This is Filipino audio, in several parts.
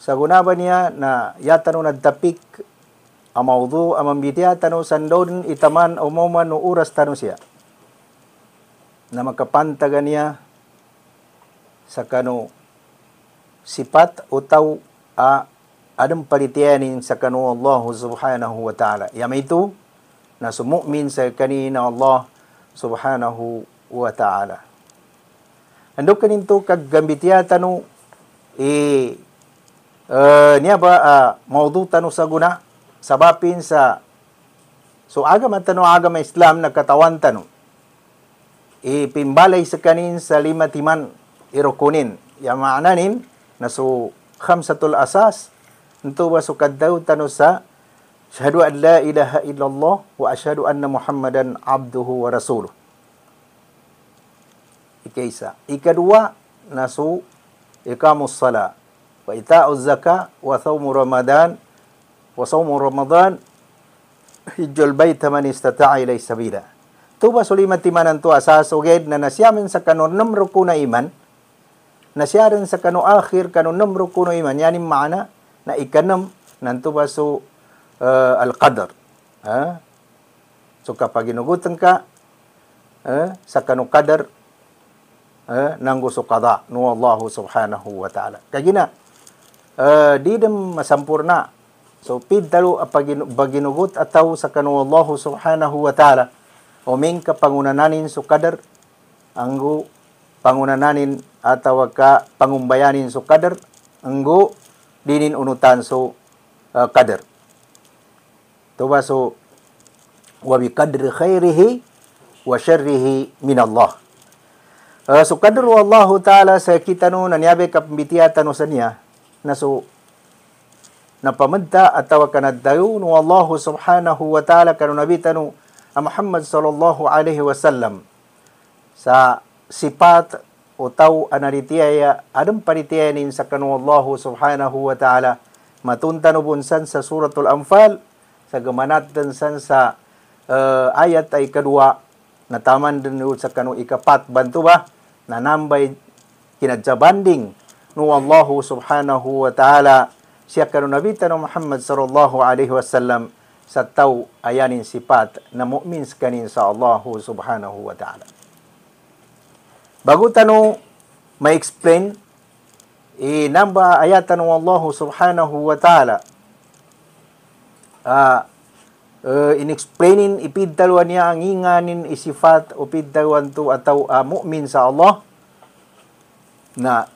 sa gunaba niya na yatano nagtapik ang mawdu ang mambitiya tano sandon itaman o mauman no oras tano siya na makapantaga niya sa kano sipat utaw adam palitiyanin sa kano Allah subhanahu wa ta'ala. Yama ito na sumu'min sa kanina Allah subhanahu wa ta'ala. Ando kaninto kaggambitiya tano niya ba mawdu tano sa guna sabapin sa so agam tano agam Islam na katawan tano pimbalay sa kanin sa lima timan irukunin. Yang maananin na so khamsatul asas nito ba so kaddaw tano sa syahadu an la ilaha illallah wa asyhadu anna Muhammadan abduhu wa rasuluh. Ikaisa. Ikadua na so iqamus sala wa ita'uz zaka wa shaumu ramadan hijjul baita man istata'a ilay sabila. Tuba sulimat timanan to asas uged na nasyamin sa kanon numero kuno iman, nasyarin sa kano akhir kanon numero kuno iman, yanim maana na ikanam nanto ba so al-qadar. So kapag ginugutan ka sa kano qadar nang gusto qada no Allah subhanahu wa ta'ala. Kagina di dem masampurna. So pidalo baginugot ataw sa kano Allah subhanahu wa ta'ala. O ming kapangunananin so kadar anggo pangunananin ataw ka pangumbayanin so kadar anggo dinin unutan so kadar. Tuba so wa bi qadri khairihi wa syarrihi min Allah. So kadar Allah ta'ala sa kita no nanyabe kapambitiyatan no sa niya na so napamenta ataw kanadayo no Allah subhanahu wa ta'ala kanu nabita no Muhammad sallallahu alaihi wasallam sa sipat utaw analitiyaya adam paritiyanin sa kanu Allah subhanahu wa ta'ala matuntan ubunsan sa suratul Anfal sa gamanatan san sa ayat ay kadua nataman din sa kanu ikapat bantu ba nanambay kinadjabanding no Allah subhanahu wa ta'ala siya kanu nabita no Muhammad sallallahu alaihi wasallam sa taw ayanin sipat na mu'min kanin sa Allah subhanahu wa ta'ala. Bago tano ma-explain namba ayatan ng Allah subhanahu wa ta'ala in-explainin ipidalwan niya ang inganin isifat o pidalwan to ataw mu'min sa Allah na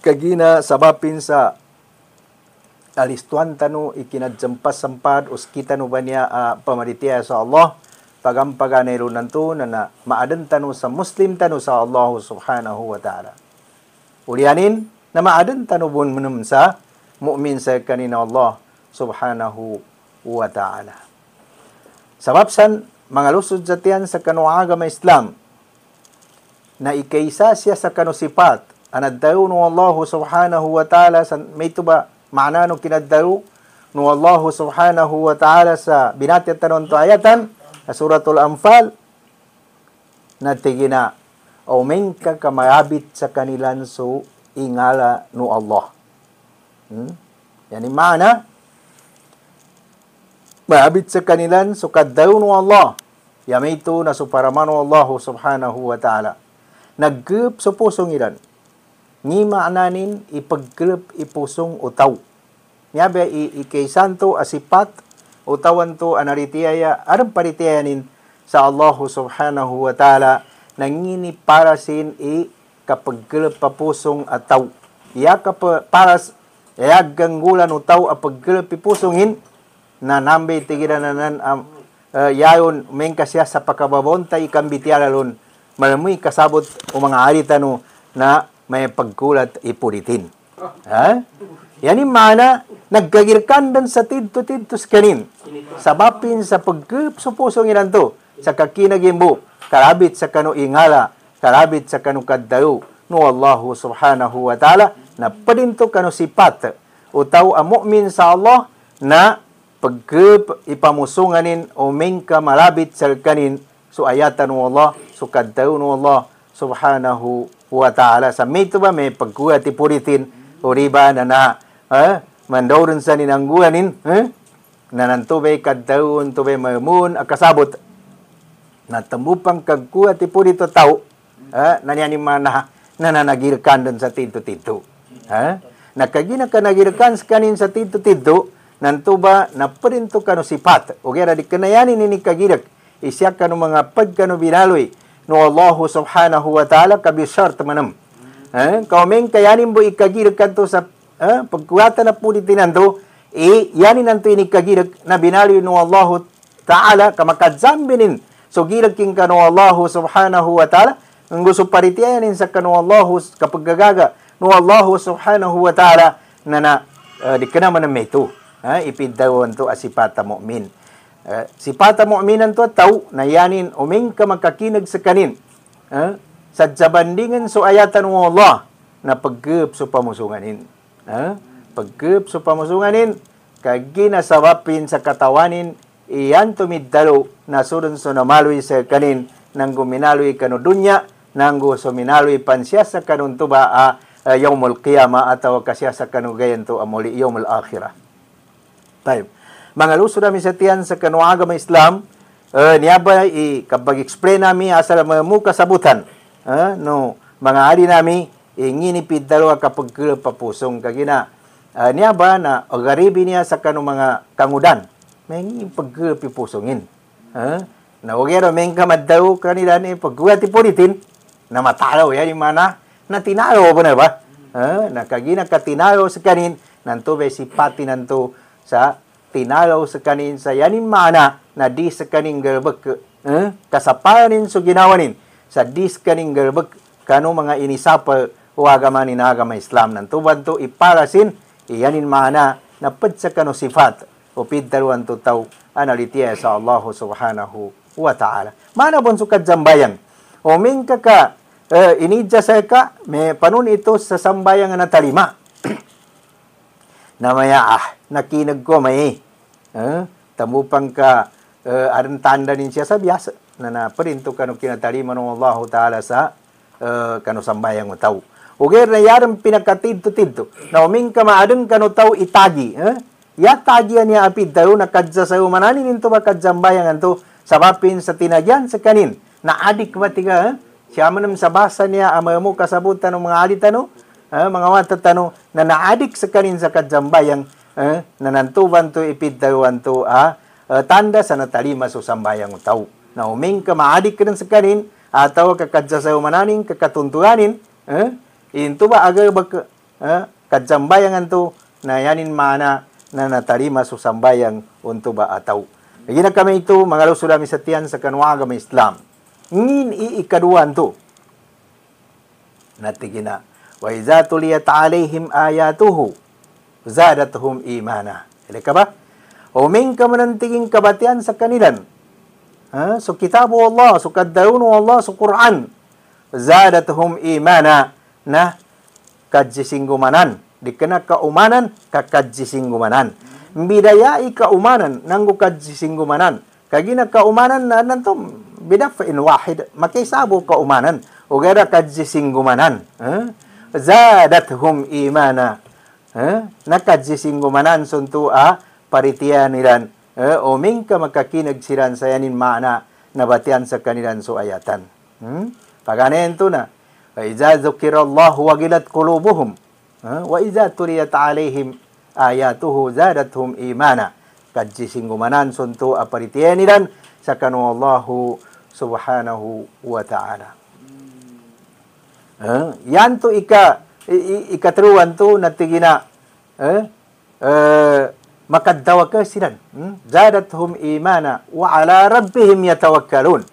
kagina sabapin sa alistuan tano ikinadjampas sampad us kita no ba niya pamaritiya sa Allah pagampaganero nanto na maadan tano sa Muslim tano sa Allah subhanahu wa ta'ala. Ulianin na maadan tano bun manum sa mu'min sa kanina Allah subhanahu wa ta'ala. Sababsan mga lusod jatian sa kanuaga ma Islam na ikaisa siya sa kanusipat anaddayo no Allah subhanahu wa ta'ala sa may tuba maana no kinaddayo no Allah subhanahu wa ta'ala sa binati tanon to ayatan sa suratul Anfal na tigina o mengka kamayabit sa kanilan so ingala no Allah. Yani maana mayabit sa kanilan so kaddayo no Allah. Yamito na so paramano Allah subhanahu wa ta'ala. Naggup sa pusong ilan. Ni maananin ipaggrip ipusong utaw. Niya ikay santo asipat utawan to anaritiyaya aram paritiyanin sa Allah subhanahu wa ta'ala nangini parasin kapaggrip papusong ataw. Iya paras ganggulan utaw apaggrip ipusongin na nambay tigiranan yayon mengka siya sa pakababontay ikambitiyalalon malamoy kasabot o mga aritano na may pagkulat ipuritin. Yan yung mana, nagkagirkandan sa tidto-tidtos kanin. Sabapin sa pagkup sa pusong ilan to, sa kakinagimbo, karabit sa kanu ingala, karabit sa kanu kaddayo, no Allahu subhanahu wa ta'ala, na padinto kanu sipat, utaw ang mu'min sa Allah, na pagkup ipamusunganin o mengka malabit sa kanin, so ayatan no Allah, so kaddayo no Allah subhanahu wa ta'ala. Sa may ito ba may pagkuha tipuritin O riba na mandauran sa ninangguanin, na nantubay kadtaon, tubay mamun, akasabot. Natambupang kagkuha tipo dito tao, nanyanim na nananagirkan doon sa tito-tito. Nakagina ka nagirkan sa kanin sa tito-tito, nantuba na perinto kano sipat. O kaya di kanayanin ni kagirak, isya kano mga pagkano binaloy, no Allah subhanahu wa ta'ala kabisart manam. Kaumeng kayanin mo ikagirak kanto sa pagkuhatan na po dito nanto, yanin nanto inikagirak na binaloy no Allah ta'ala kamakadzambinin. So gilag king kano Allah subhanahu wa ta'ala, ang gusto paritiyanin sa kano Allah kapag gagaga no Allah subhanahu wa ta'ala na di ka naman na may ito. Ipidawon to asipata mu'min. Sipata mu'minan to tao na yanin uming ka makakinag sa kanin. Sa jabandingan so ayatan mo Allah na paggup so pamusunganin. Paggup so pamusunganin, kaginasawapin sa katawanin, iyan tumidalo na surun so namaloy sa kanin nang guminaloy kano dunya, nang gusto minaloy pansya sa kanun tuba yawmul qiyama ataw kasya sa kanu gayan to amuli yawmul akhirah. Tayo. Mga luso namin sa tiyan sa kanu agama Islam, niya ba kapag explain namin asal mo kasabutan, no, mga ari namin, nginipid dalawa kapag papusong kagina. Niya ba na agaribi niya sa kanu mga kangudan, may pagpipusongin. Na wagero may kamad daw kanila ni pagkuwati politin, na matalaw yan yung mana, na tinalo ba na ba? Nakagina ka tinalo sa kanin, nanto ba si pati nanto sa tinalo sa kanin sa yanin mana, na di sa kaning garbag, kasapanin so ginawanin, sa di sa kaning garbag, kano mga inisapal, o agama ni agama Islam, nanto ba to iparasin, yanin mana, na pad sa kano sifat, o piddaruan to tao, analitiya sa Allah subhanahu wa ta'ala. Mana bon sukad zambayan, o ming ka inidya sa ka, may panun ito sa sambayang na talima. Namaya, nakinag ko may, tamupang ka, arantanda din siya sa biyasa, na naparinto ka no kinatalima ng Allah ta'ala sa kano sambayang mo tao. Ugir na yarang pinakatid-to-tid-to, na uming ka maadang kano tao itagi, yatagi niya apid tayo, nakadza sa umananin ito makadzambayang ito, sabapin sa tinagyan sa kanin, na adik matiga, siya manam sa basa niya, mo kasabutan ng mga aditano, mga watatano, na naadik sa kanin sa kadzambayang, na nantuban to ipidtawan to, tanda sa natalima sa sambayang tao. Na uming ka maadik ka rin sa kanin, ataw kakadza sa umananin, kakatuntuanin, into ba agar ba kadzambayang to, na yanin mana, na natalima sa sambayang unto ba ataw. Lagi na kami ito, mga lusulami sa tiyan sa kanwaga may Islam. Ngin iikaduan to. Natigina. Wa iza tuliyat alayhim ayatuhu, zadatuhum imana. Ili ka ba? Uming ka manantiging kabatian sa kanilan. So kitabu Allah, so kaddarunu Allah, so Quran. Zadatuhum imana na kajisinggumanan. Di ka na kaumanan, kakajisinggumanan. Bidayai kaumanan, nanggo kajisinggumanan. Kagina kaumanan na nantom, bidafa'in wahid, makisabo kaumanan. O gara kajisinggumanan. Zadathum imana. Nakajisinggumanan sunto paritiyan nilan. Uming ka makakinag silan sa yanin maana na batian sa kanilan so ayatan. Paganen to na. Iza zukirallahu wagilat kulubuhum. Wa iza turiyat alaihim ayatuhu zadathum imana. Kajisinggumanan sunto aparitianiran sa kanu Allahu subhanahu wa ta'ala. Yan to ikatruan to natigina makaddawa ka silan. Zadathum imana wa ala rabbihim yatawakkalun.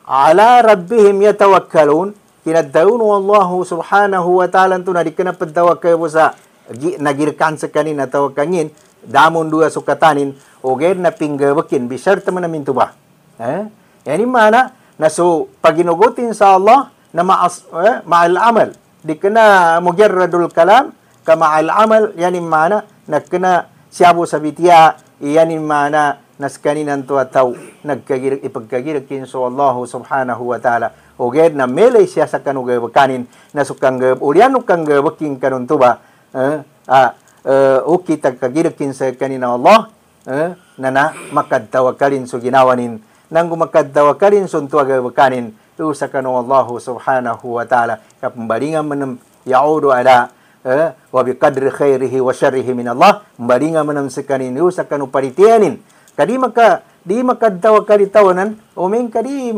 Ala rabbihim yatawakkalun. Kinaddaun Allahu subhanahu wa ta'ala to na di ka na paddawa ka sa nagirkan sa kanin na tawakangin, damon dua sukatanin, o gayad na pinggawakin, bisarta man namin ito ba? Yan yung mana, na so, paginugutin sa Allah, na ma'al amal, di ka na mujarradul kalam, ka ma'al amal, yan yung mana, na ka na siyabo sa bitya, yan yung mana, nas kaninan to ataw nagkagirik ipagkagirikin so Allah subhanahu wa ta'ala oged na mele siya sa kanuga kanin na sukang ulian kang waking kanun to ba okay tagkagirikin sa kanina Allah na makadtawakalin so ginawanin nang gumakadtawakalin so tuwaga kanin to sa kanu Allah subhanahu wa ta'ala kapambalingan man yaudu ala wa biqadri khairihi wa syarrihi min Allah mbalingan man sa kanin sa kanu paritianin kadi makadtawakali tawanan uming kadi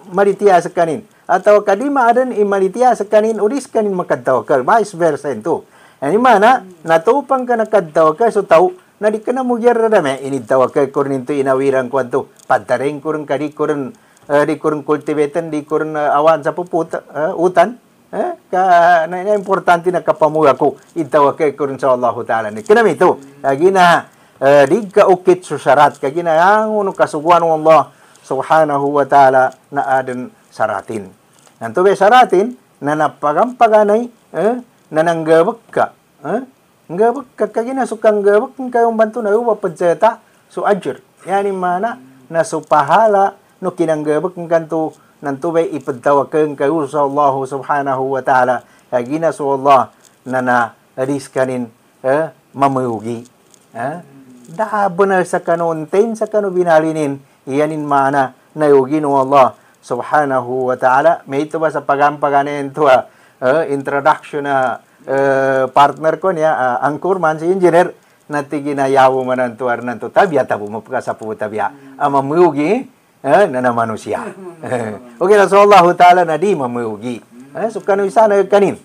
maritia sa kanin atau kadi maadan imaritia sa kanin ulis kanin makadtawakal vice versa ito ani mana natupang ka nakadtawakal so tau na di ka na mugyar na dami inidtawakal ko rin ito inawiran ko ito padaring ko rin kadi ko rin di ko rin kultivetan di ko rin awan sa puputa utan na importante na kapamuha ko itawakal ko rin sa Allah Ta'ala ni kanami ito lagi na di ka ukit sa syarat kaya ginayang kasuguan ng Allah subhanahu wa ta'ala na adan saratin. Nanto be saratin na napagampaganay na nanggabak ka. Nanggabak ka kaya ginasukang gabak kayong banto na uwapadseta so ajir. Yani mana na supahala no kinanggabak ng kanto nanto be ipadtawakan kayo sa Allah subhanahu wa ta'ala kaya ginaso Allah na riskanin mamayugi. Dah benar sa kanuntin sa kanu binalinin iyanin mana na yugin Allah subhanahu wa ta'ala may ito ba sa pagampaganin ito introduction na partner ko niya angkor man si engineer na tiginayawo man ang tuwar ng to tabya tabo mapakasapu tabya mamuyugi na manusia okay na so Allah ta'ala na di mamuyugi so kanu sana kanin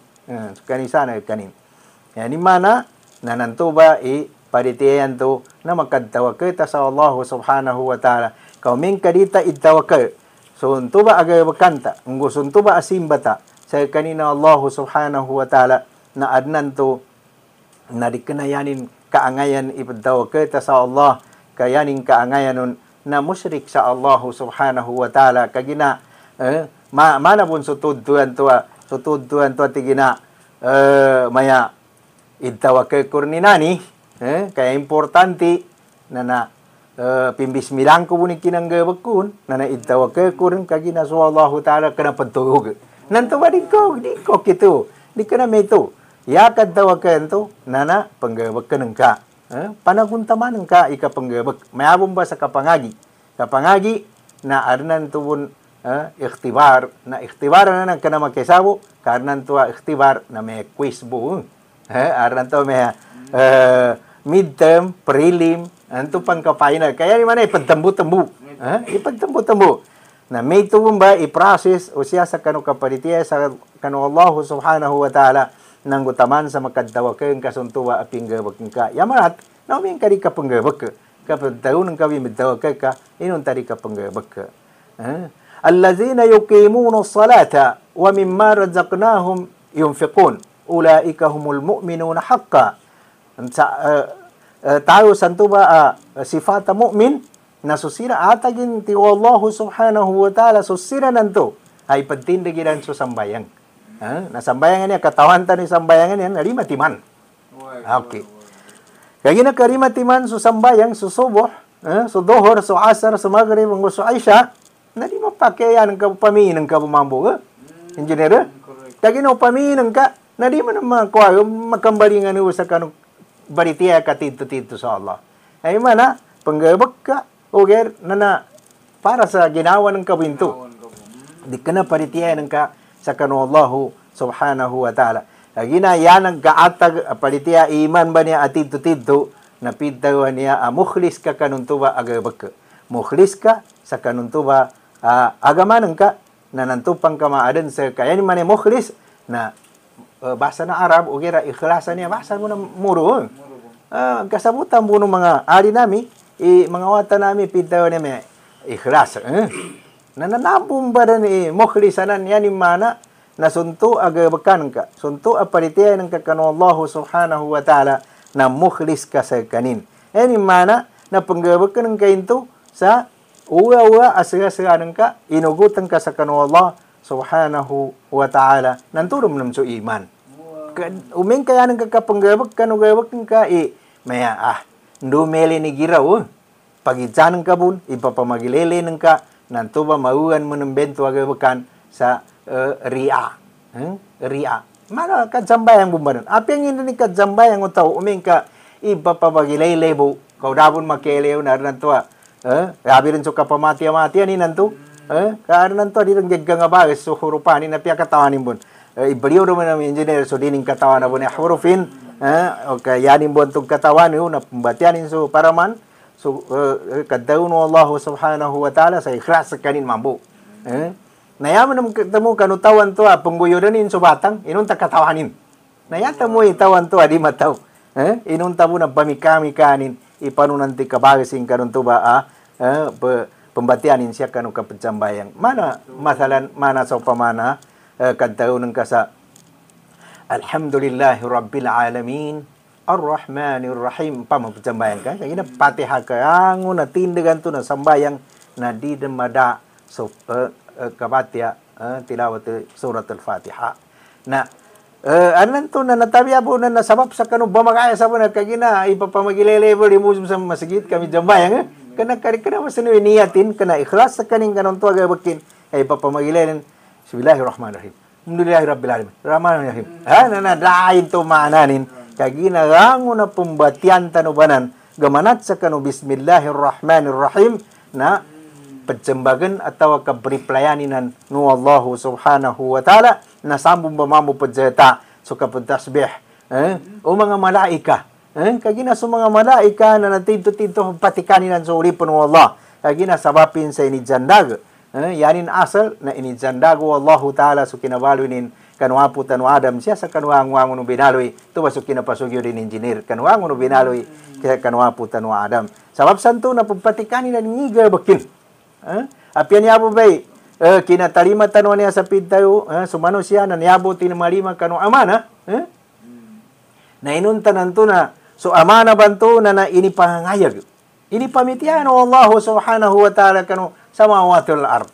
so kanu sana kanin yani mana na nanto ba paritiyan to na makadtawakal ta sa Allah subhanahu wa ta'ala kauming kadita idtawakal so unto ba agay bakanta gusto unto ba asimbata sa kanina Allah subhanahu wa ta'ala na adnan to na dikanayanin kaangayan idtawakal ta sa Allah kayanin kaangayan na musyrik sa Allah subhanahu wa ta'ala kagina mana pun sutudtuan to tigina maya idtawakal kurninani kaya importante na pimbis milang ko bunik kinanggabak kun na idtawakal ko rin kagina so Allah ta'ala kana pagtulog nanto ba di ko kito di ka na may ito yakad tawakal to na panggabak ka ng ka panaguntaman ng ka ikapanggabak mayabong ba sa kapangagi na arnan to bun ikhtibar na nang kana makisabo karnan to ikhtibar na may quiz buong arnan to may midterm, prelim, anto pang ka-final. Kaya ni mana ipagtambu-tambu. Ipagtambu-tambu. Na may tuwong ba i-process o siya sa kanu kaparitiya sa kanu Allah subhanahu wa ta'ala nang gutaman sa makadtawakal kasuntuwa aping gabak ka. Yamarat, na uming kari ka panggabak ka. Kapag taon ng kami magtawakal ka, inun tari ka panggabak ka. Allazina yuqimuna as-salata wa mimma razaqnahum yunfiqun. Ulaika humul mu'minuna haqqan. Tayo santo ba sifata mu'min na susira atagin ti Allah subhanahu wa ta'ala susira nanto ay pagtindigiran sa sambayang na sambayangan niya katawan ta ni sambayangan niya narima timan okay kaya nakarima timan sa sambayang sa subuh sa dohor sa asar sa maghrib ang sa aisha na di mapakaya ng kapamin ng kapamambo engineer kaya no pamin ka na di man makuha makambalingan sa kanong baritiya ka tito sa Allah. Ay mana, panggabak ka, okay, na para sa ginawa ng kabinto. Di ka na paritiya ng ka sa kanu Allah subhanahu wa ta'ala. Agina yan ang kaatag paritiya iman ba niya atito na pitawan niya mukhlis ka kanuntuba agabak ka. Mukhlis ka sa kanuntuba agamanan ka na nantupang kamaadan sa kaya ni man mukhlis na basa na Arab o gira ikhlasan niya basa mo na muro kasabutan mo ng mga ari nami mga wata nami pintaw niya ikhlas nananabong ba na mukhlisanan yan mana na sunto agabakan ka sunto aparitiya ng kakano Allah subhanahu wa ta'ala na mukhlis ka sa kanin yan mana na panggabakan ng kainto sa uwa asira-siranan ka inugutan ka sa kano Allah subhanahu wa ta'ala nanturum nam so iman umeng kaya ng kakapanggabak kanugabak ng ka maya dumeli ni giraw pagijan ng kabun, ipapamagilele ng ka, nanto ba mauan mo ng bento agawakan sa ria. Ria. Mana kajambayang bumbanan. Apa yang ini kajambayang utaw umingka ipapamagilele bo. Kau dabun makelew na nanto. Gabi rin so kapamatiya-matiya ni nanto. Karena nanto di rin gagang abagis so hurupan ni napiya katawanin bun. Ibaliw naman ng engineer so dining katawan na bun hurufin. Okay, yanin bun itong katawan yun na pambatianin so paraman. So, kadaw no Allah subhanahu wa ta'ala sa ikhlas sa kanin mambu. Nayaman naman mo kanutawan to, pungguyodanin so batang, inunta katawanin. Nayata mo itawan to, di mataw. Inunta mo na pamikami-kanin, ipanunanti kabagasing kanun to ba, pembatianin siya kanu kapagsambayang. Mana, masalan, mana sa pamana, kadaw ng kasa, Alhamdulillahi Rabbil Alamin, Ar-Rahmanir Rahim, pamagsambayang ka. Kaya patiha ka, ang natindagan to na sambayang na di mada so kabatya tilawat surat al-Fatiha. Na anan to na natabiya po na nasabab sa kanu bamakaya sa na kagina ipapamagilele di musum sa masjid kami jambayang kana masano niyatin kana ikhlas sa kaning kanon to agabakin ay ipapamagilele Bismillahirrahmanirrahim. Alhamdulillahirabbil alamin. Rahmanirrahim. Nanadain to maananin kagina rango na pumbatian tanubanan gamanat sa kanu Bismillahirrahmanirrahim na pagsambagan atau kabriplayanin nu Allah subhanahu wa ta'ala na sambung bamamu padzeta so kapagtasbih o mga malaika kagina so mga malaika na natito-tito patikanin so ulipon ng Allah kagina sabapin sa inijandag yanin asal na inijandag Allah ta'ala so kinabalunin kanuapu tanu Adam siya sa kanuang no binaloy to so kinapasugyo din engineer kanuang no binaloy kaya kanuapu tanu Adam sabab santo na pagpatikanin na ngiga bakin apian yabo bay kinatalima tanwa niya sa pintayo sumano siya na niyabo tinamalima kanu amana na inunta nanto na so amana banto na inipangayag inipamitiyan o Allah subhanahu wa ta'ala kanu samawatul ard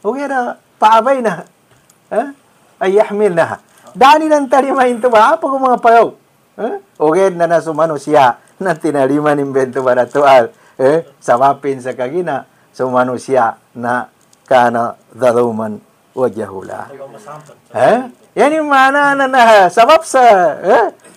o kaya paabay na ay yahmil na dani ng talima into ba apa ko mga payaw o kaya na sumano siya na tinalima ng bento ba na tual sabapin sa kagina so manusia na kana dhaluman wa jahula. Yan yung mana na sabab sa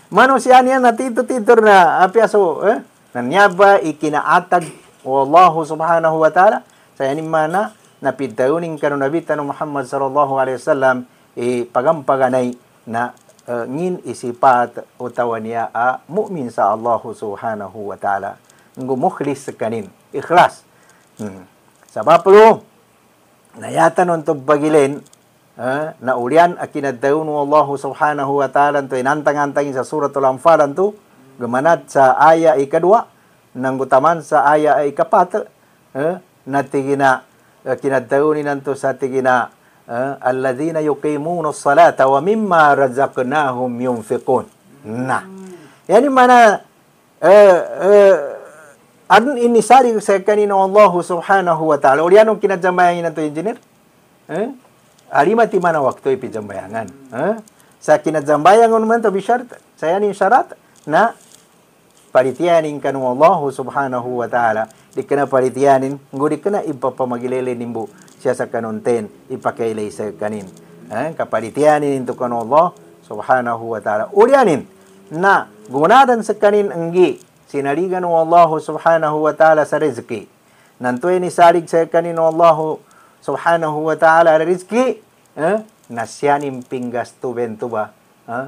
manusia niya natito-titor na apiaso nanyaba ikinaatag Allah subhanahu wa ta'ala sa yan yung mana na pidauning kanu Nabi tanu Muhammad sallallahu alaihi wasallam pagampaganay na ngin isipat utawa niya mu'min sa Allah subhanahu wa ta'ala ngumukhlis kanin ikhlas sabab lo nayata nun to bagilin na ulian akinadaw no Allah subhanahu wa ta'ala to inantang-antangin sa suratul Anfal to gumanat sa aya ikadua nang gutaman sa aya ikapat na tigina kinadaw ni nanto sa tigina alladhina yuqimuna as-salata wa mimma razaqnahum yunfiqun na yani mana adun inisari sa kanino Allah subhanahu wa ta'ala. Ulianong kinadjambayangan nato engineer? Alima ti mana waktu ipijambayangan. Sa kinadjambayangan naman to bisyarat. Saya ni syarat na paritianin kanu Allah subhanahu wa ta'ala. Di kana paritianin, ngudi kana ipapamagilele nimbo siya sa kanunten ipakailay sa kanin. Kaparitianin into kanu Allah subhanahu wa ta'ala. Ulianin na gunadan sa kanin anggi sinaligan ng Allah subhanahu wa ta'ala sa rizki. Nantoy ni salig sa kanino Allah subhanahu wa ta'ala rizki, nasyanim pinggas tu bento ba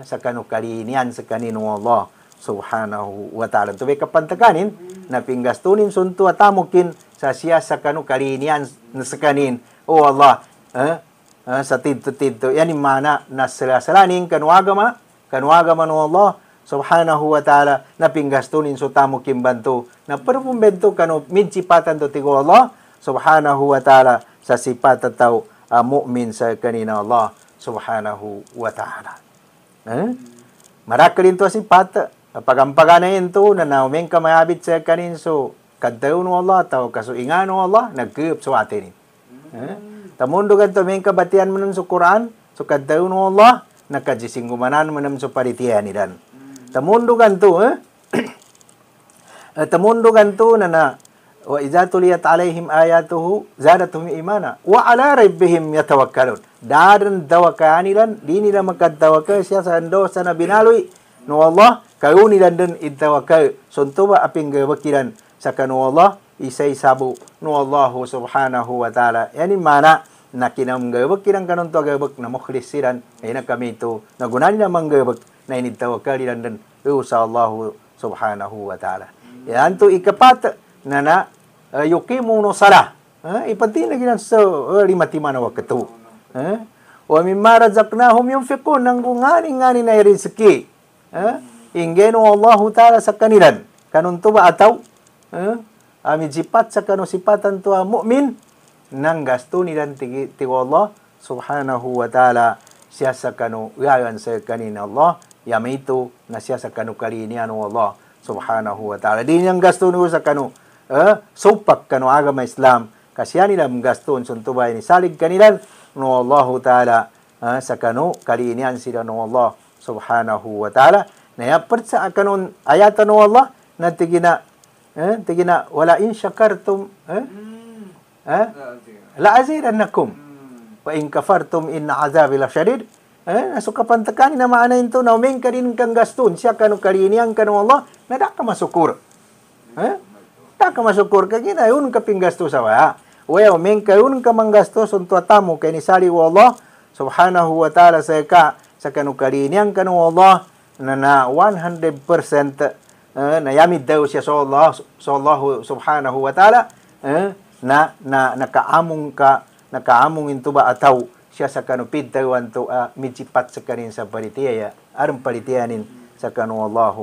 sa kanukalinian sa kanino Allah subhanahu wa ta'ala. Tubay kapantakanin na pinggas tunin suntu atamukin sa siya sa kanukalinian sa kanin. O Allah, sa tinto-tinto. Yan yung mana na salasalaning kanuagama ng Allah subhanahu wa ta'ala na pinggastunin so tamo kimbanto na perpumbento kanu mincipatan to tigo Allah subhanahu wa ta'ala sa sipata tao mu'min sa kanina Allah subhanahu wa ta'ala. Marakalin to sipata pagampaganayin to na naumeng kamayabit sa kanin so kadaw no Allah tao kasuingan no Allah nagkuyop so atin. Tamundo ganto meng kabatian mo nun sa Quran so kadaw no Allah nakajisinggumanan mo naman so paritiyan nidan. Tamundo ganto na wa idza tuliyat alaihim ayatuhu zadatuhum imana wa ala rabbihim yatawakkalun. Daran tawakanilan di nila makatawakal siya sa dosa na binalui no Allah kaunilan din itawakal suntuba aping gawakilan sa kanu Allah isay sabu no Allah subhanahu wa ta'ala. Yani mana na kinamgawag kinang kanon to gawag na mukhlisiran ay na kami ito nagunan na manggawag na initawakalilan din sa Allah subhanahu wa ta'ala. Yan to ikapat na yukimu no salah. Ipati na ginan sa limati manawa katu. Wa mimma razaqnahum yunfiqun nang ngani na rizki. Ingeno Allah Ta'ala sa kanilan. Kanun to ba ataw? Ami jipat sa kanu sipatan to mu'min nang gasto nilan ti Allah subhanahu wa ta'ala siya sa kanu yayan sa kanin Allah yamito na siya sa kanu kalinian Allah subhanahu wa ta'ala. Di niyang gasto no sa kanu supak kanu agama Islam kasya nila gaston suntubay ni salig kanilan no Allah Ta'ala sa kanu kalinian sila no Allah subhanahu wa ta'ala. Nayapat sa kanun ayatan no Allah na tigina wala in syakartum la azidannakum wa in kafartum inna azabi lasyadid. Nasukapan tekani na maana ito na umeng karin kang gaston siya kanu kalinian kanu Allah na da ka masukur. Da ka masukur kagina yun kaping gasto sa wa. Wa umeng kayun ka manggasto sunto tamu kay ni sali wa Allah subhanahu wa ta'ala sa kanu kalinian kanu Allah na 100% na yamid daw siya sa Allah subhanahu wa ta'ala na nakaamong into ba ataw siya sa kanupid tawan to mijipat sa kanin sa paritiyaya aram paritiyanin sa kanu Allah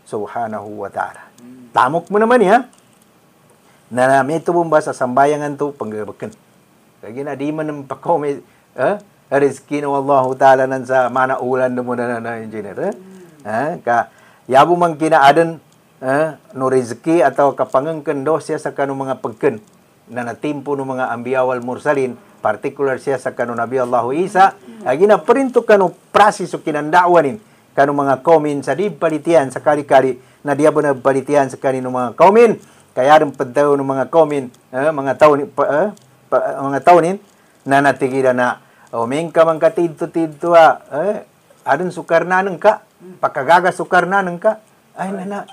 subhanahu wa ta'ala. Tamok mo naman ya na may tubong ba sa sambayangan to panggabakan kaya na di man pakome rizki no Allah ta'ala nan sa manaulan mo na engineer ka yabo man kinaadan no rizki atau kapangengken do siya sa kanu mga pagken na natimpo no mga ambiyawal mursalin particular siya sa kanu Nabi Allah Isa agina perinto kanu prasis o kinandawanin kanu mga kaumin sa di palitian sa kali-kali na diya ba na palitian sa kanino mga kaumin kaya rin padaw no mga kaumin mga taunin na natigira na umeng ka man katidto-tidto adun sukar nanang ka pakagaga sukar nanang ka ay nana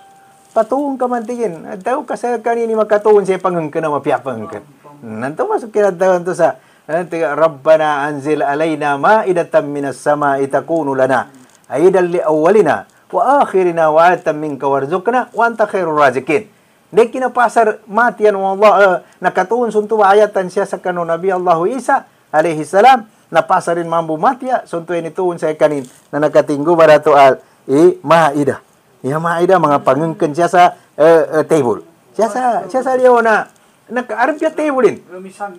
patuong ka mantigin daw ka sa kanini makatuon siya pangengken na mapiapangengken nanto masuk kinadawan to sa Rabbana anzil alaina ma'idatan minas sama'i takunu lana aidan li awwalina wa akhirina wa atam minka warzuqna wa anta khairur raziqin. Di kinapasar matian Allah nakatuon sunto ayatan siya sa kanu Nabi Allah Isa alaihi salam napasarin mambu matya sunto ini tuon sa kanin na nakatinggo barato al ma'idah. Ya ma'idah mga pangengken siya sa table. Siya sa liyo na nakaarap siya tablein.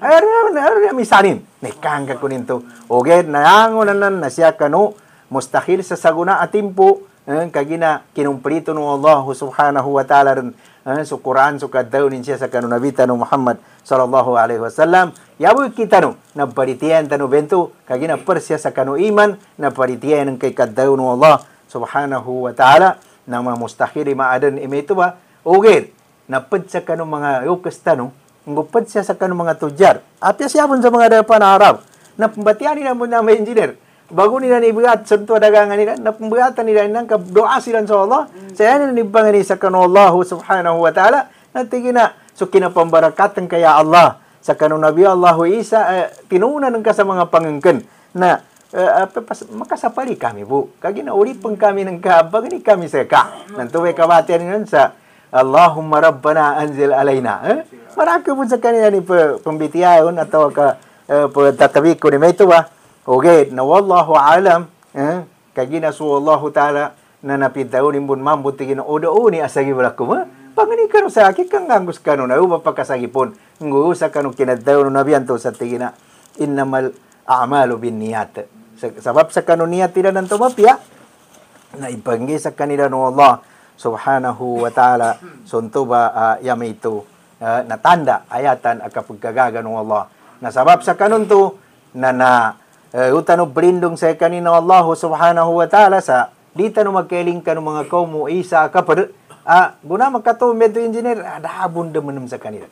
Arya misanin. Nekangka kunin to. Oge naangonan na siya kanu mustahil sa saguna atimpo kagina kinumprito no Allah subhanahu wa ta'ala rin so Quran so kadaw nin siya sa kanu Nabi tanu Muhammad sallallahu alaihi wasallam yaboy kita no na paritiyan tanu bento kagina persya sa kanu iman na paritiyan ng kay kadaw no Allah subhanahu wa ta'ala na mga mustahil maadan imito ba okay napad sa kanu mga yukas tanu ngupad siya sa kanu mga tujar apya siya sa mga dapan Arab na pambatian nila mo na may engineer bago nila nibigat santo dagangan nila napambagatan nila nang doa sila sa Allah saya nila nibangani sa kanu Allah subhanahu wa ta'ala natigina so kinapambarakatan kaya Allah sa kanu Nabi Allah Isa tinunan ng sa mga pangengken na makasapali kami bu kagina uli pang kami ng kabag ni kami sa ka nantuwe kabatian nila sa Allahumma rabbana anzil alaina maraka po sa kanila ni pambitiyayon atau ka tatabi ko ni may ito ba okay, na wallahu alam, kagina su Allah ta'ala na napitaw ni bun mambo tigina odo ni asagi walakum. Pangani kanu sa aki kang angus kanu na uba pakasagipon. Ngusa kanu kinadaw no nabiyanto sa tigina innamal a'malu binniyat. Sabab sa kanu niyat tila nanto mapya na ibanggi sa kanila no Allah subhanahu wa ta'ala sunto ba yamito natanda ayatan akapagkagaga no Allah. Na sabab sa kanun to na utano brindong sa kanina Allah subhanahu wa ta'ala sa di tano magkailing ka ng mga kaum mo isa kapad guna magkato medyo engineer, ada bunda menem sa kanila.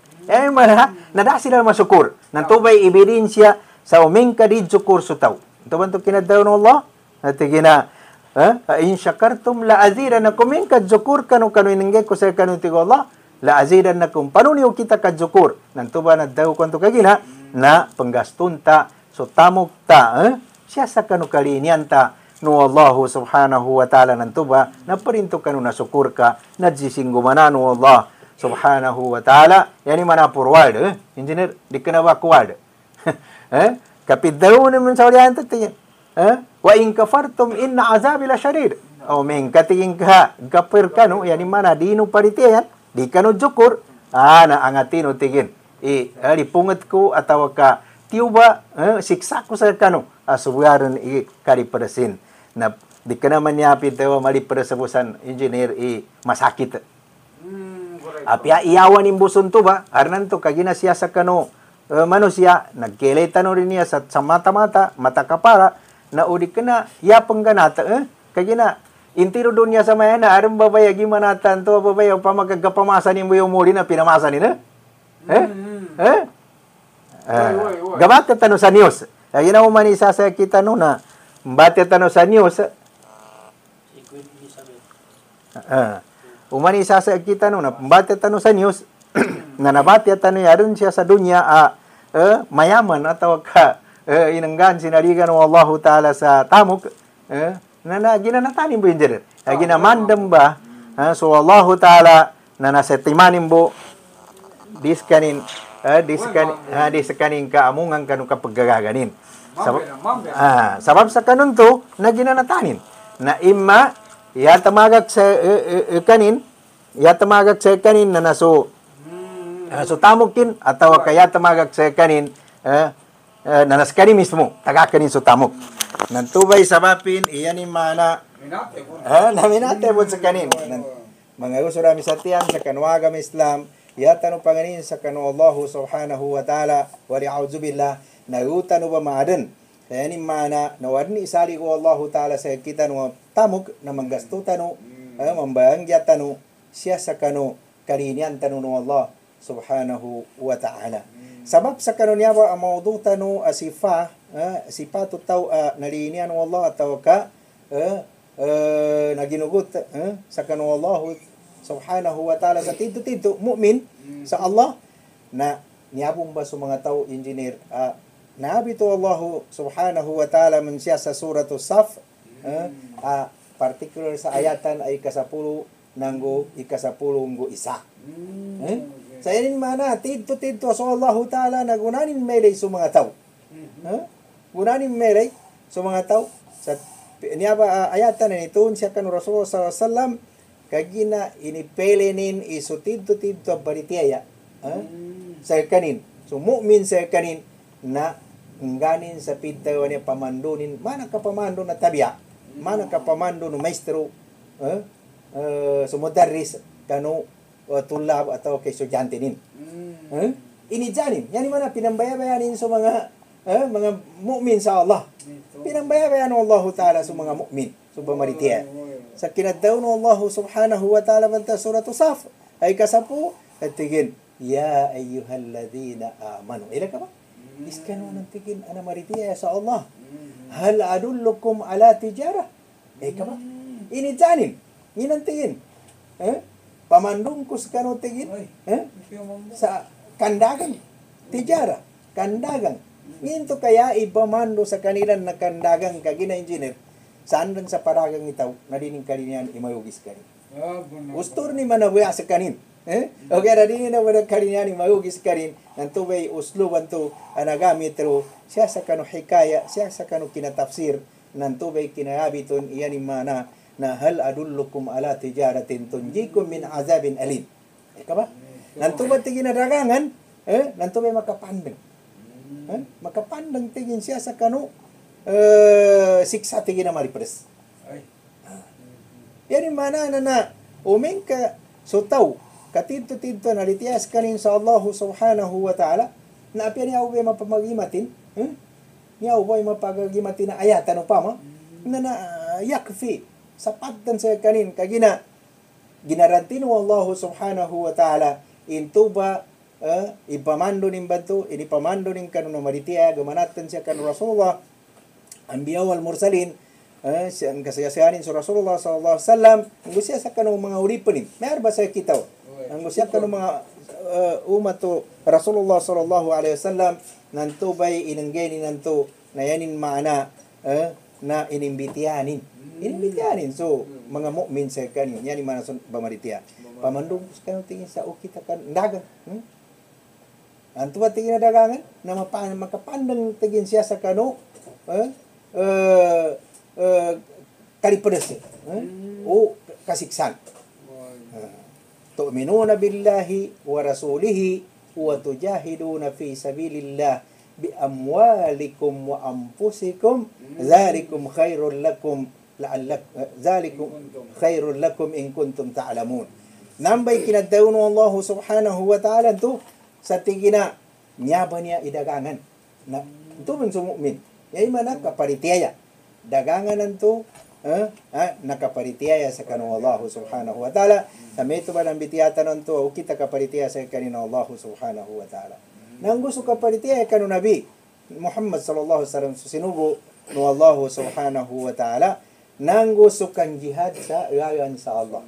Mana, nada sila masukur. Nantubay ebidensya sa umingka di sukur sutaw. Ito ba ito kinadaw ng Allah? At gina, in syakartum la azidanakum in kadzukur kanu iningay ko sa kanu tigo Allah la azidanakum panuniyo kita kadzukur. Nantuba na daw ko ito kagina na panggastunta so tamukta siya sa kanu kalinianta no Allah subhanahu wa ta'ala nantuba na parinto kanu nasukur ka nadsisingumana no Allah subhanahu wa ta'ala yani mana forward engineer di kana backward kapit daw naman sa ulihan tingin wa in kafartum inna azabi la syadid o men katingin ka gapir kanu yani mana dinu paritiyan di kanu jukur na angatino tingin dipungat ko atawa ka tiuba siksa ko sa kanu asuwaran karipadasin na di kana manyapit tawa mali padasabusan engineer masakit apia iyawan imbusun tu ba arnan tu kagina siya sa kanu manusia nagkeleta no rin niya sa mata-mata mata kapara na udi kena ya pengganata kagina intiro dunia sa mayana aram babaya gimana tanto babaya pamagagapamasa ni mo yung muli na pinamasa ni na gabata tano sa news kagina umanisa sa kita no na mbate tano sa news umanisa sa kita no na mbate tano sa news na nabati at ano yaron siya sa dunya mayaman atau ka inanggan sinaligan ng Allah Ta'ala sa tamok na ginanatanin mo yun ginamandam ba so Allah Ta'ala na nasetimanin mo diskanin kaamungan kanong kapaggagaganin sabab sa kanun to na ginanatanin na imma yatamagak sa kanin na naso so tamukin atau kaya tamagak sa kanin nanas kanin mismo taga kanin so tamok nantubay sabapin iyan mana naminate po sa kanin mga usura misatian sa kanwagam Islam yatano panganin sa kanu Allah subhanahu wa ta'ala wa li'auzubillah nagutano ba maadan iyan mana nawadni isali ko Allah ta'ala sa kita no tamok na manggastutano mambayangyatano siya sa kanu karinian tanu no Allah subhanahu wa ta'ala. Sabab sa kanunya ba ang maudutano sifatu tau nalinian ng Allah atau ka naginugot sa kanu Allah subhanahu wa ta'ala sa tinto mu'min sa Allah na niyabong ba sa mga tao engineer nabito Allah subhanahu wa ta'ala man siya sa suratu Saf particular sa ayatan ay kasapulu nanggo ikasapulo nggo isa sa yanin mana tidto so Allah Ta'ala nagunanin melay sa mga tao gunanin melay sa mga tao sa niya ba ayatan na ito siya kan Rasul sallallahu alaihi wasallam kagina inipelenin iso tidto baritiyaya sa kanin so mu'min sa kanin na nganin sa pintayo niya pamandunin mana ka pamando na tabiya mana ka pamando no maestro sumudaris kanu tulab atau kay estudyante nin. Inijanin. Yani mana pinambayabayanin sa mga mu'min sa Allah. Pinambayabayan ng Allah Ta'ala sa mga mu'min. Sa pamaritiya. Sa kinadaw ng Allah subhanahu wa ta'ala banta suratu Saf. Ay kasapu. At tigin. Ya ayyuhalladhina amanu. Ila ka ba? Iskano ng tigin. Ana maritiya sa Allah. Hal adullukum ala tijara. Ka ba? Inijanin. Ginantingin. Pamandung ko sa kano tigin. Sa kandagan. Tijara. Kandagan. Nginto kaya ipamando sa kanilang na kandagan kagina engineer. Saan lang sa paragang itaw, nadining kalinian imayugis kanin. Ustor ni manabuya sa kanin. O kaya nadining na wala kalinian imayugis kanin. Nantubay usluban to anagamit ro. Siya sa kano hikaya, siya sa kano kinatafsir. Nantubay kinayabiton iyan imana na hal adullukum ala tijaratin tunjikum min azabin alim. Ika ba? Nantubay tigin na dagangan, nantubay makapandang. Makapandang tigin siya sa kano siksa tigin na maripres. Yan yung mana na uming ka sutaw, katinto-tinto na litiyas kanin sa Allah subhanahu wa ta'ala, na apya niya ubay mapamagimatin, niya ubay mapagagimatin na ayatan o pama, na yakfi, sapat dan sa kanin, kagina, ginarantin mo Allah subhanahu wa ta'ala intuba ipamando ning bantu ini pamando ning kanu maritiya gamanatan siya kanu Rasulullah anbiya wal mursalin siyang kasaysayanin sa Rasulullah sallallahu alaihi wasallam ngusya sa kanu mga uripanin mayar ba sa kita ngusya kanu mga umato Rasulullah sallallahu alaihi wasallam nanto bay inanggay nanto na yanin maana na inimbitiyanin so mga mukmin sa kanin yani mana bamaritiya pamandong kanu tingin sa kita kan dagan anto ba tingin na dagangan na makapandang tingin siya sa kanu kalipedes o kasiksan tu'minuna billahi wa rasulihi wa tujahiduna fi sabilillah bi amwalikum wa anfusikum dzalikum khairul lakum dzalikum khairul lakum in kuntum ta'lamun nambay kinadawon Allah subhanahu wa ta'ala tu sa tingina nyaba niya idagangan na ito man sa mu'min yay mana kaparitiyaya dagangan nanto nakaparitiyaya sa kanong Allah subhanahu wa ta'ala sa meto ba ng bitiyata nanto o kita kaparitiyaya sa kanino Allah subhanahu wa ta'ala nang gusto kaparitiyaya kanong Nabi Muhammad sallallahu alaihi wasallam sinugo no Allah subhanahu wa ta'ala nang gusto kang jihad sa ilayan sa Allah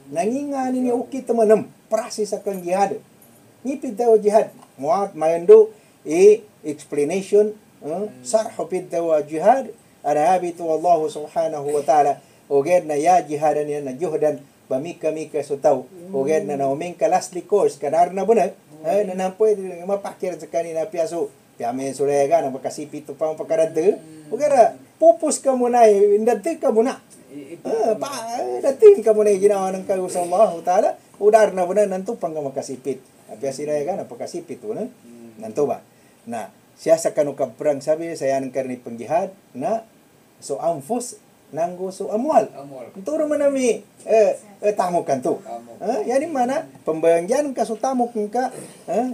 nangingani niya ukit manam prasi sa kang jihad ngipid daw jihad muat mayando explanation sarho pid daw jihad arabitu Allah subhanahu wa ta'ala oged na ya jihadan yan na juhdan bamika-mika sutaw oged na nauming ka lastly course kanar na bunag na nampoy mapakir sa kanina piyaso piyamin surega na makasipito pa ang pagkarade ogera pupus ka muna indati ka muna dating ka muna ginawa ng kayo sa Allah ta'ala udar na bunag nanto pang makasipit piyasirega na pagkasipit nanto ba na siya sa kanukabrang sabi saya ng karni pangjihad na so anfus nanggo so amwal. Turo man nami tamok kanto. Yani mana pembayangjan ka so tamok ka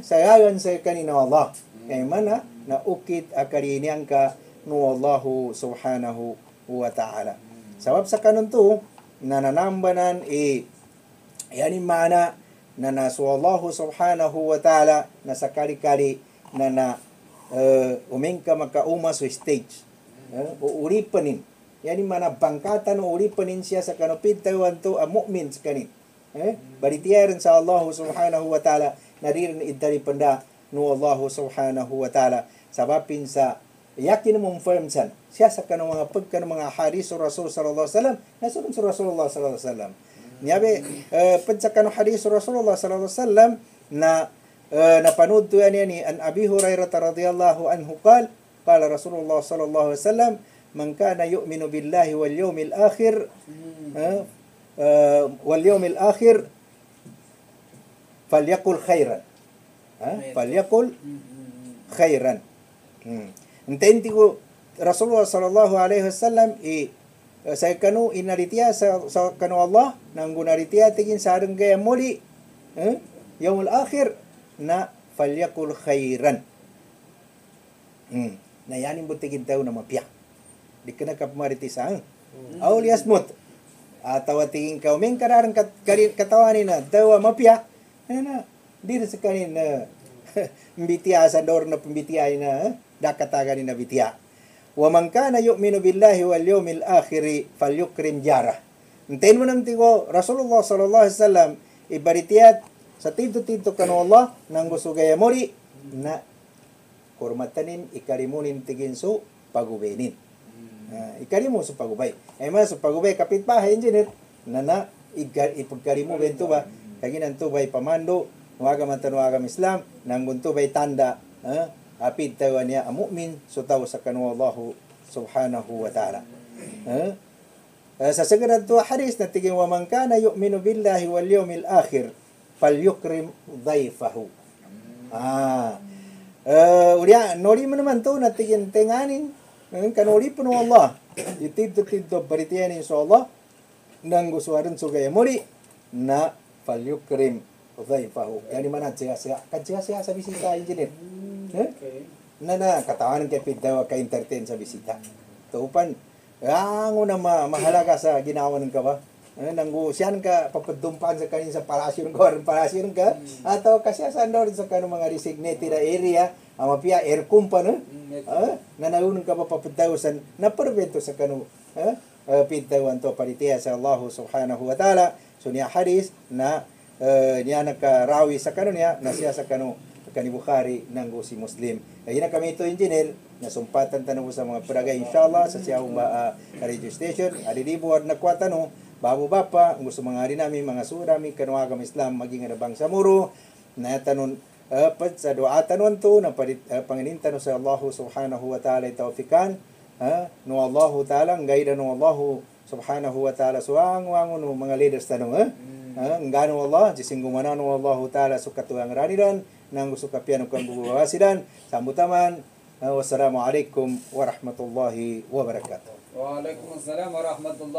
sayagan sa kanina Allah. Kay mana na ukit akarinian ka no Allah subhanahu wa ta'ala. Sabab sa kanon to nananambanan yani mana na nasu Allah subhanahu wa ta'ala na sakali-kali na umengka makauma sa stage o uripanin yani mana bangkatan o uripanin siya sa kanupid tawan to mu'min sa kanin baritiyaran sa Allah subhanahu wa ta'ala naririn idari panda no Allah subhanahu wa ta'ala sabapin sa yakin mong firm san siya sa kanong mga pagkan mga hadis sa Rasul sallallahu alaihi wasallam nasunod sa Rasulullah sallallahu alaihi wasallam niyabe sa kanong hadis sa Rasulullah sallallahu alaihi wasallam na napanood to yan ni an Abi Hurairah radhiyallahu anhu qala Rasulullah sallallahu alaihi wasallam man kana yu'minu billahi wal yawmil akhir falyaqul khairan falyaqul khairan intenti ko Rasulullah sallallahu alaihi wasallam sa kanu inaritiya sa kanu Allah nang gunaritiya tingin sa arang gaya muli yawmul akhir na falyakul khairan na yanin butigin tayo na mapiyak di ka nakapamaritisan aul yasmut tawatingin ka umeng kararang katawanin na tawa mapiyak na di sa kanin na mbitiya sa door na pambitiya na dakataganin na bitiya wa man kana yu'minu billahi wal yawmil akhir falyukrim jarah ntain mo nang tigo Rasulullah sallallahu alaihi wasallam ibaritiyat sa tinto-tinto kanu Allah nang gusto gaya mori na kurmatanin ikarimunin tigin so pagubenin ikarimu so pagubay man so pagubay kapit bahay engineer na ipagkarimu bento ba kaginan to bay pamando nuwaga mantanuwaga Islam nang gunto bay tanda apid tawa niya mu'min so taw sa kanu Allah subhanahu wa ta'ala sa sagarad to hadis na tigin wa man kana yu'minu billahi wal yawmil akhir falyukrim dhaifahu ulia nori mo naman to natigin tenganin kanori po ng Allah itito baritiyan sa Allah nang gusuaran so gaya muli na falyukrim dhaifahu yani mana siya sa bisita engineer na katawanan kay pitaw ka entertain sa bisita tupan ang una mahalaga sa ginawa ng ka ba nanggusian ka papadumpan sa kanin sa palasyon ka palasyon ka atau kasiyasan daw sa kanong mga designated area amapia aircom pa no nanaunon ka papadawsan na perbento sa kanong pintawan to palitiya sa Allah subhanahu wa ta'ala so niya hadis na niya nakarawi sa kanon niya na siya sa kanong kani Bukhari nanggo si Muslim ayun na kami ito engineer nasumpatan tanong sa mga peragay inshallah sa siyang radio station adilibuad na kwatano babu bapa gusto mga hari namin mga surami kanuagam Islam maging anabang sa muro na tanon sa doa tanon to na panginintan sa Allah subhanahu wa ta'ala tawfikan no Allah ta'ala gaida no Allah subhanahu wa ta'ala suang wangon no mga leaders tanong ngano Allah jisinggumanan no Allah ta'ala sukatuang ranidan nang gusto kapian kan buwasidan sambutaman wassalamualaikum warahmatullahi wabarakatuh. Waalaikumsalam warahmatullahi